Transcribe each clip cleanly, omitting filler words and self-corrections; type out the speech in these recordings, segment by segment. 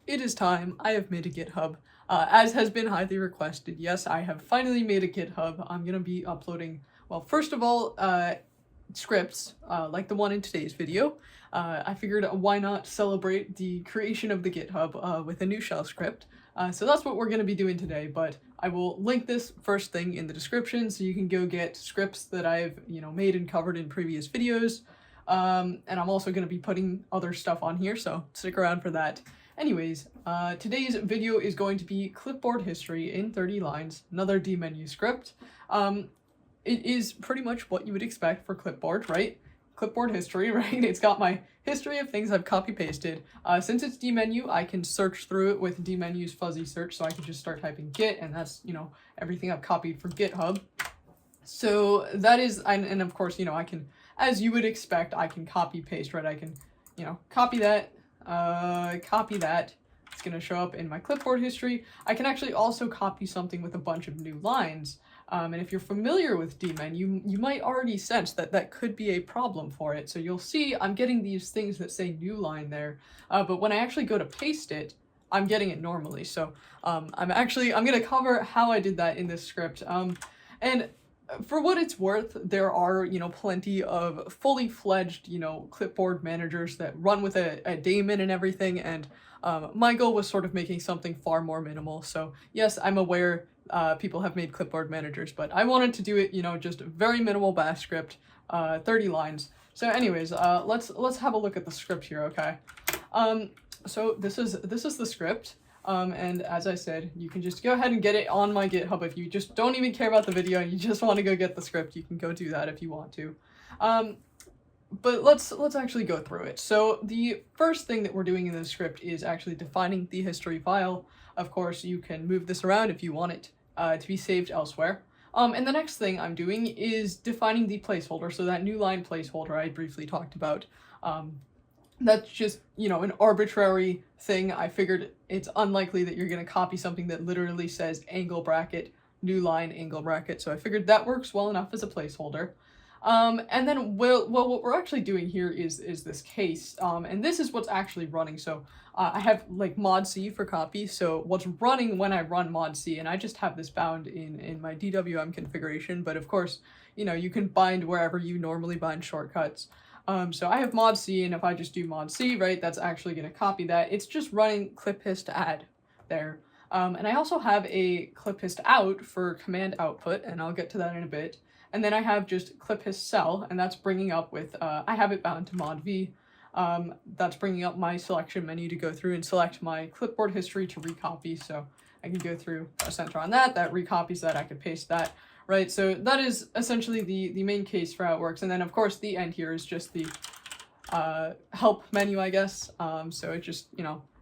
it is time. I have made a GitHub, as has been highly requested. Yes, I have finally made a GitHub. I'm gonna be uploading, well, first of all, scripts, like the one in today's video. I figured why not celebrate the creation of the GitHub with a new shell script. So that's what we're going to be doing today, but I will link this first thing in the description so you can go get scripts that I've, made and covered in previous videos. And I'm also going to be putting other stuff on here, so stick around for that. Anyways, today's video is going to be clipboard history in 30 lines, another dmenu script. It is pretty much what you would expect for clipboard, right? Clipboard history, right? It's got my history of things I've copy-pasted. Since it's dmenu, I can search through it with dmenu's fuzzy search, so I can just start typing git, and that's, everything I've copied from GitHub. So that is, and of course, I can, as you would expect, I can copy-paste, right? I can, copy that. It's going to show up in my clipboard history. I can actually also copy something with a bunch of new lines. And if you're familiar with dmenu, you might already sense that that could be a problem for it. So you'll see I'm getting these things that say new line there, but when I actually go to paste it, I'm getting it normally. So I'm going to cover how I did that in this script. And for what it's worth, there are, plenty of fully fledged, clipboard managers that run with a daemon and everything. And my goal was sort of making something far more minimal. So yes, I'm aware people have made clipboard managers, but I wanted to do it, just very minimal bash script, 30 lines. So anyways, let's have a look at the script here, okay? So this is the script. And as I said, you can just go ahead and get it on my GitHub. If you just don't even care about the video and you just want to go get the script, you can go do that if you want to. But let's actually go through it. So the first thing that we're doing in this script is actually defining the history file. Of course, you can move this around if you want it to be saved elsewhere. And the next thing I'm doing is defining the placeholder. So that new line placeholder I briefly talked about. That's just, an arbitrary thing. I figured it's unlikely that you're going to copy something that literally says angle bracket, new line, angle bracket. So I figured that works well enough as a placeholder. And then, well, what we're actually doing here is this case, and this is what's actually running. So I have like mod C for copy. So what's running when I run mod C, and I just have this bound in my DWM configuration. But of course, you can bind wherever you normally bind shortcuts. So I have mod C, and if I just do mod C, right, that's actually going to copy that. It's just running cliphist add there. And I also have a cliphist out for command output, and I'll get to that in a bit. And then I have just cliphist cell, and that's bringing up with, I have it bound to mod V. That's bringing up my selection menu to go through and select my clipboard history to recopy. So I can go through, press enter on that, that recopies that, I could paste that. Right, so that is essentially the main case for how it works. And then, of course, the end here is just the help menu, I guess. So it just,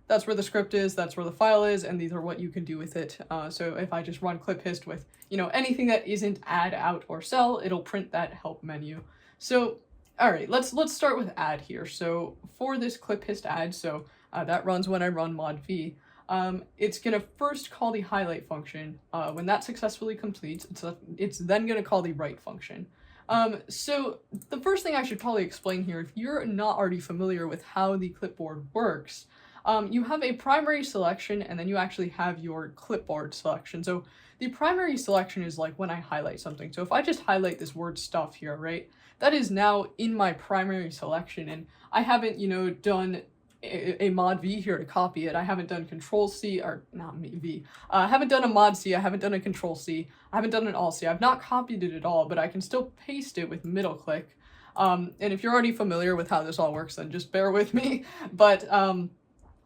that's where the script is, that's where the file is, and these are what you can do with it. So if I just run cliphist with, anything that isn't add, out, or sell, it'll print that help menu. So, all right, let's start with add here. So for this cliphist add, so that runs when I run mod V. It's going to first call the highlight function. When that successfully completes, it's then going to call the write function. So the first thing I should probably explain here, if you're not already familiar with how the clipboard works, you have a primary selection, and then you actually have your clipboard selection. So the primary selection is like when I highlight something. So if I just highlight this word stuff here, right, that is now in my primary selection, and I haven't, done a mod V here to copy it. I haven't done control C, or not V. I haven't done a mod C, I haven't done a control C, I haven't done an alt C. I've not copied it at all, but I can still paste it with middle click. And if you're already familiar with how this all works, then just bear with me. But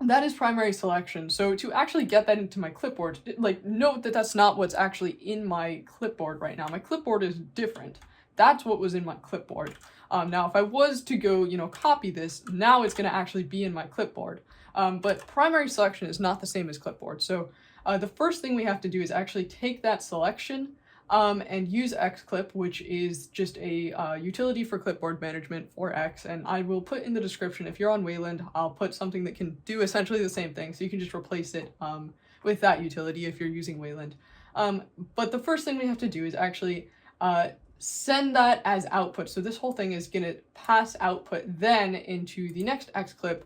that is primary selection. So to actually get that into my clipboard, note that that's not what's actually in my clipboard right now. My clipboard is different. That's what was in my clipboard. Now, if I was to go, copy this, now it's going to actually be in my clipboard. But primary selection is not the same as clipboard. So the first thing we have to do is actually take that selection and use xclip, which is just a utility for clipboard management for X. And I will put in the description, if you're on Wayland, I'll put something that can do essentially the same thing. So you can just replace it with that utility if you're using Wayland. But the first thing we have to do is actually send that as output. So this whole thing is going to pass output then into the next xclip,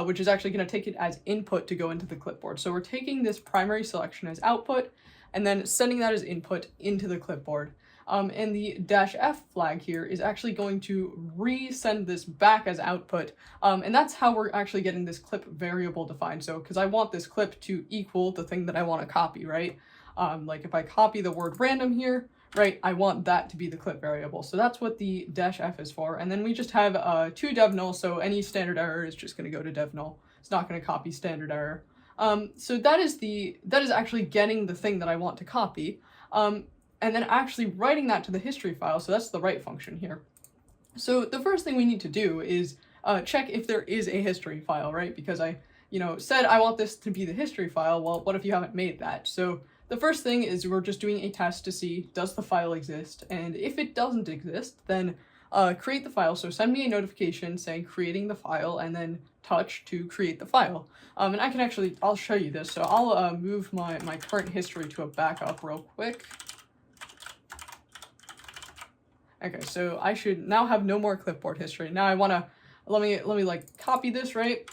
which is actually going to take it as input to go into the clipboard. So we're taking this primary selection as output and then sending that as input into the clipboard. And the -f flag here is actually going to resend this back as output. And that's how we're actually getting this clip variable defined. So, because I want this clip to equal the thing that I want to copy, right? Like if I copy the word random here, right, I want that to be the clip variable. So that's what the -f is for. And then we just have two dev null, so any standard error is just going to go to dev null. It's not going to copy standard error. So that is actually getting the thing that I want to copy. And then actually writing that to the history file, so that's the write function here. So the first thing we need to do is check if there is a history file, right? Because I, said I want this to be the history file. Well, what if you haven't made that? So the first thing is we're just doing a test to see, does the file exist? And if it doesn't exist, then create the file. So send me a notification saying creating the file and then touch to create the file. And I can actually, I'll show you this. So I'll move my current history to a backup real quick. Okay, so I should now have no more clipboard history. Now I wanna, let me like copy this, right?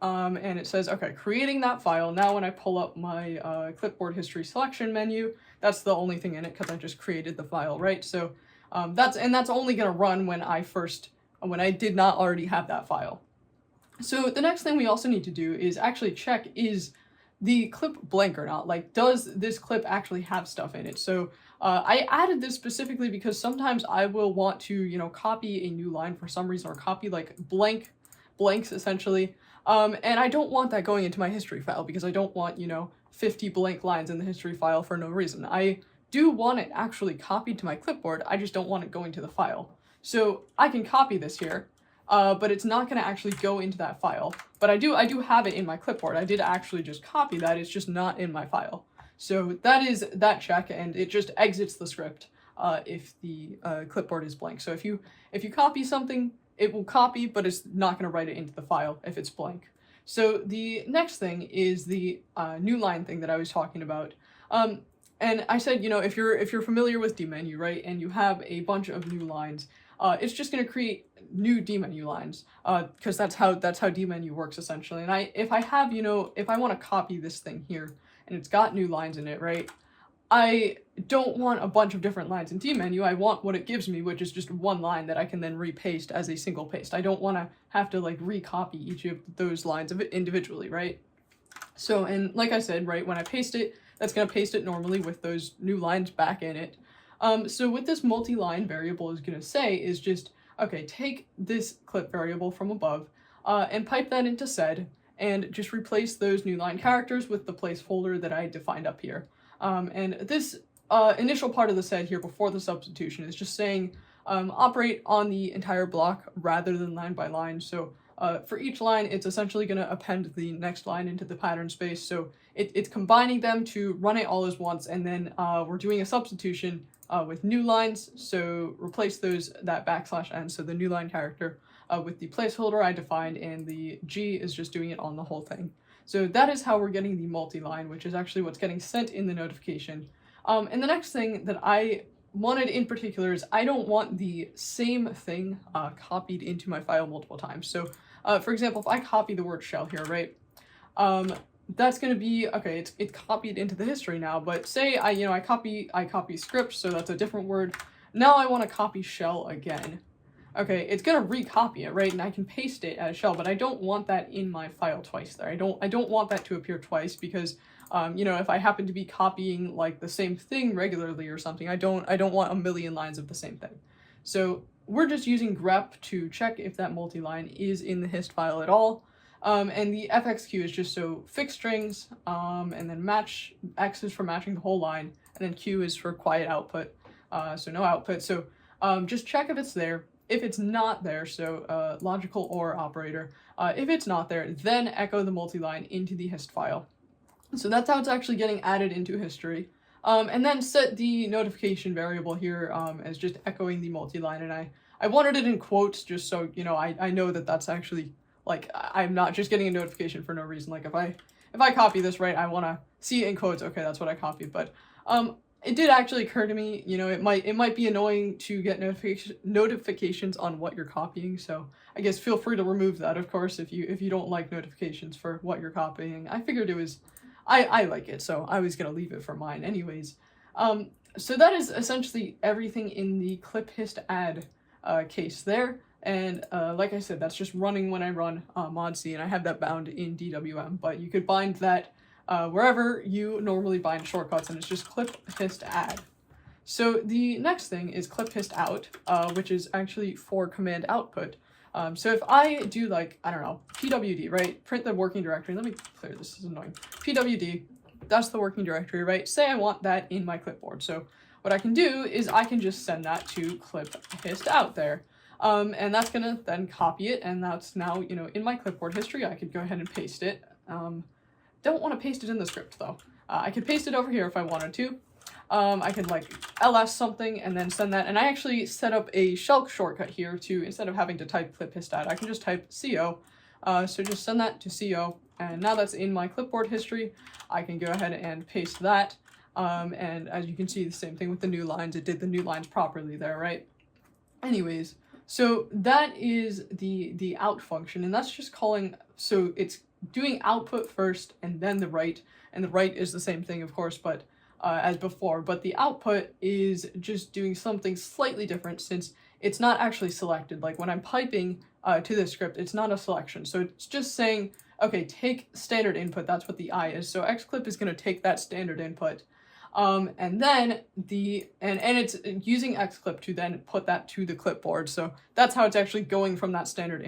And it says, okay, creating that file. Now when I pull up my clipboard history selection menu, that's the only thing in it because I just created the file, right? So that's only gonna run when I did not already have that file. So the next thing we also need to do is actually check, is the clip blank or not? Like, does this clip actually have stuff in it? So I added this specifically because sometimes I will want to, copy a new line for some reason, or copy like blanks essentially. And I don't want that going into my history file because I don't want, 50 blank lines in the history file for no reason. I do want it actually copied to my clipboard, I just don't want it going to the file. So I can copy this here, but it's not going to actually go into that file. But I do have it in my clipboard. I did actually just copy that, it's just not in my file. So that is that check, and it just exits the script if the clipboard is blank. So if you copy something, it will copy, but it's not going to write it into the file if it's blank. So the next thing is the new line thing that I was talking about. And I said, if you're familiar with dmenu, right, and you have a bunch of new lines, it's just going to create new dmenu lines, because that's how dmenu works essentially. And if I want to copy this thing here, and it's got new lines in it, right? I don't want a bunch of different lines in dmenu. I want what it gives me, which is just one line that I can then repaste as a single paste. I don't want to have to like recopy each of those lines of it individually, right? So, and like I said, right, when I paste it, that's going to paste it normally with those new lines back in it. So what this multi-line variable is going to say is just, okay, take this clip variable from above and pipe that into sed, and just replace those new line characters with the placeholder that I defined up here. And this initial part of the sed here before the substitution is just saying operate on the entire block rather than line by line. So for each line, it's essentially going to append the next line into the pattern space. So it's combining them to run it all as once, and then we're doing a substitution with new lines. So replace that \n, so the new line character, with the placeholder I defined, and the G is just doing it on the whole thing. So that is how we're getting the multi-line, which is actually what's getting sent in the notification. And the next thing that I wanted in particular is I don't want the same thing copied into my file multiple times. So for example, if I copy the word shell here, right, that's going to be, okay, it's copied into the history now, but say I copy script, so that's a different word. Now I want to copy shell again. Okay, it's gonna recopy it, right? And I can paste it as shell, but I don't want that in my file twice there. I don't want that to appear twice because, if I happen to be copying like the same thing regularly or something, I don't want a million lines of the same thing. So we're just using grep to check if that multi-line is in the hist file at all. And the fxq is just so fixed strings, and then match, x is for matching the whole line, and then q is for quiet output, so no output. So just check if it's there. If it's not there, so logical OR operator, if it's not there, then echo the multi-line into the hist file. So that's how it's actually getting added into history. And then set the notification variable here as just echoing the multi-line, and I wanted it in quotes just so, I know that that's actually, like, I'm not just getting a notification for no reason. Like, if I copy this, right, I want to see it in quotes, okay, that's what I copied. But it did actually occur to me, you know, it might be annoying to get notifications on what you're copying, so I guess feel free to remove that, of course, if you don't like notifications for what you're copying. I figured it was, I like it, so I was gonna leave it for mine anyways. So that is essentially everything in the clip hist add case there, and like I said, that's just running when I run modc, and I have that bound in DWM, but you could bind that wherever you normally bind shortcuts, and it's just clip hist add. So the next thing is clip hist out, which is actually for command output. So if I do, like, I don't know, pwd, right, print the working directory, let me clear this is annoying, pwd, that's the working directory, right, say I want that in my clipboard. So what I can do is I can just send that to clip hist out there. And that's gonna then copy it, and that's now, you know, in my clipboard history. I could go ahead and paste it. Don't want to paste it in the script though. I could paste it over here if I wanted to. I could like ls something and then send that, and I actually set up a shell shortcut here to, instead of having to type clip hist add, I can just type co. So just send that to co, and now that's in my clipboard history. I can go ahead and paste that, and as you can see, the same thing with the new lines. It did the new lines properly there, right? Anyways, so that is the out function, and that's just calling, so it's doing output first and then the write, and the write is the same thing, of course, but as before, but the output is just doing something slightly different, since it's not actually selected. Like when I'm piping to this script, it's not a selection, so it's just saying, okay, take standard input, that's what the I is, so xclip is going to take that standard input, and then and it's using xclip to then put that to the clipboard, so that's how it's actually going from that standard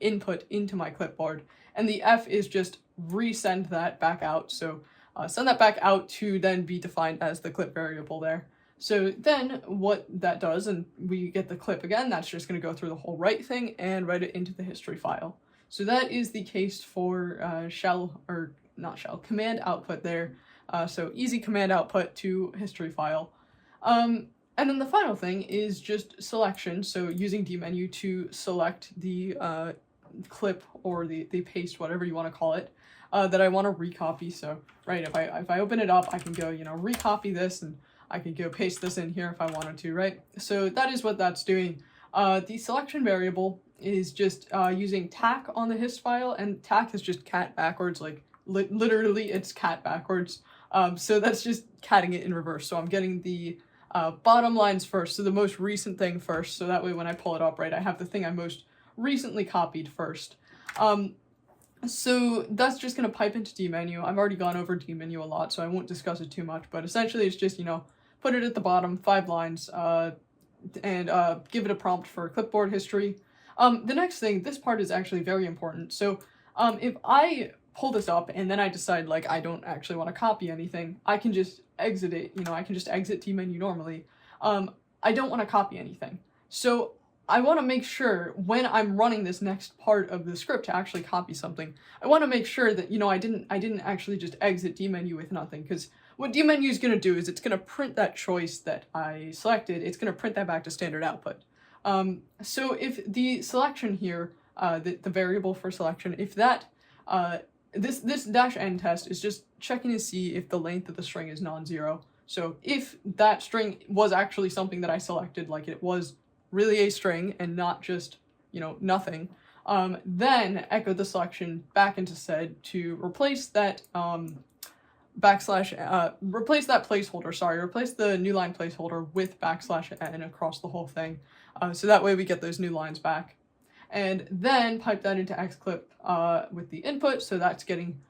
input into my clipboard. And the f is just resend that back out, so send that back out to then be defined as the clip variable there. So then what that does, and we get the clip again, that's just going to go through the whole write thing and write it into the history file. So that is the case for command output there. So easy command output to history file. And then the final thing is just selection, so using dmenu to select the clip or the paste, whatever you want to call it, that I want to recopy. So right, if I open it up, I can go, you know, recopy this, and I can go paste this in here if I wanted to, right? So that is what that's doing. The selection variable is just using tac on the hist file, and tac is just cat backwards, like literally it's cat backwards. So that's just catting it in reverse. So I'm getting the bottom lines first, so the most recent thing first, so that way when I pull it up, right, I have the thing I most recently copied first. So that's just going to pipe into dmenu. I've already gone over dmenu a lot, so I won't discuss it too much, but essentially it's just, you know, put it at the bottom, 5 lines, and give it a prompt for clipboard history. The next thing, this part is actually very important. So if I pull this up and then I decide, like, I don't actually want to copy anything, I can just exit it, you know, I can just exit dmenu normally. I don't want to copy anything. So I want to make sure when I'm running this next part of the script to actually copy something, I want to make sure that, you know, I didn't actually just exit dmenu with nothing, because what dmenu is going to do is it's going to print that choice that I selected, it's going to print that back to standard output. So if the selection here, the variable for selection, if that, this -n test is just checking to see if the length of the string is non-zero. So if that string was actually something that I selected, like it was really a string and not just, you know, nothing, then echo the selection back into sed to replace that replace that placeholder, replace the new line placeholder with /n across the whole thing, so that way we get those new lines back. And then pipe that into xclip with the input, so that's getting,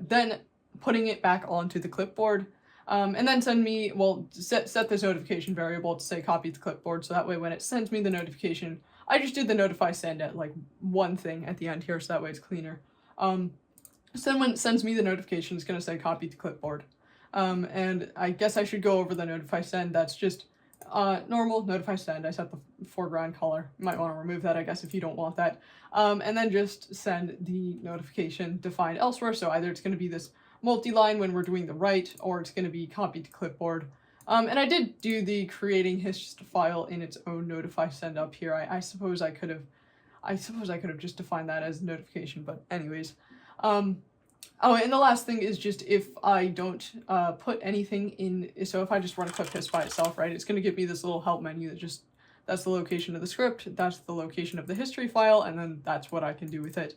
then putting it back onto the clipboard. And then send me, well, set this notification variable to say copy the clipboard, so that way when it sends me the notification, I just did the notify send at like one thing at the end here, so that way it's cleaner. So then when it sends me the notification, it's going to say copy to clipboard. And I guess I should go over the notify send. That's just normal notify send. I set the foreground color. You might want to remove that, I guess, if you don't want that. And then just send the notification defined elsewhere, so either it's going to be this multi-line when we're doing the write, or it's going to be copied to clipboard. And I did do the creating hist file in its own notify send up here. I suppose I could have just defined that as notification, but anyways. Oh, and the last thing is just if I don't put anything in, so if I just run cliphiss by itself, right, it's going to give me this little help menu that just, that's the location of the script, that's the location of the history file, and then that's what I can do with it.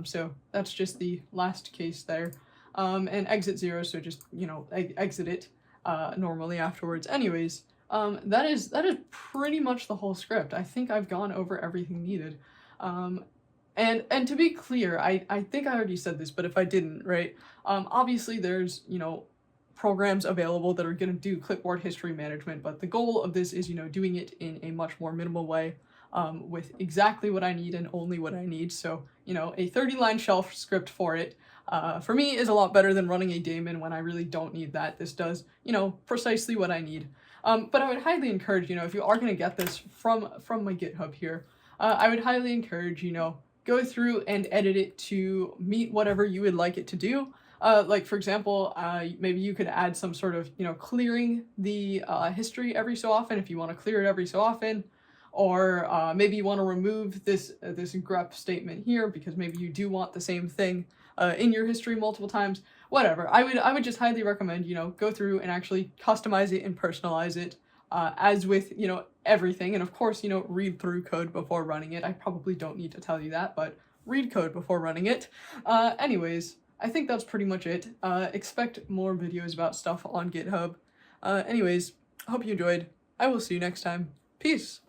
So that's just the last case there. And exit 0, so just, you know, exit it normally afterwards. Anyways, that is pretty much the whole script. I think I've gone over everything needed. And to be clear, I think I already said this, but if I didn't, right, obviously there's, you know, programs available that are going to do clipboard history management, but the goal of this is, you know, doing it in a much more minimal way, with exactly what I need and only what I need. So, you know, a 30-line shell script for it, for me, is a lot better than running a daemon when I really don't need that. This does, you know, precisely what I need. But I would highly encourage, you know, if you are going to get this from my GitHub here, I would highly encourage, you know, go through and edit it to meet whatever you would like it to do. Like, for example, maybe you could add some sort of, you know, clearing the history every so often if you want to clear it every so often. Or maybe you want to remove this grep statement here because maybe you do want the same thing in your history multiple times. Whatever. I would just highly recommend, you know, go through and actually customize it and personalize it. As with, you know, everything, and of course, you know, read through code before running it. I probably don't need to tell you that, but read code before running it. Anyways, I think that's pretty much it. Expect more videos about stuff on GitHub. Anyways, hope you enjoyed. I will see you next time. Peace!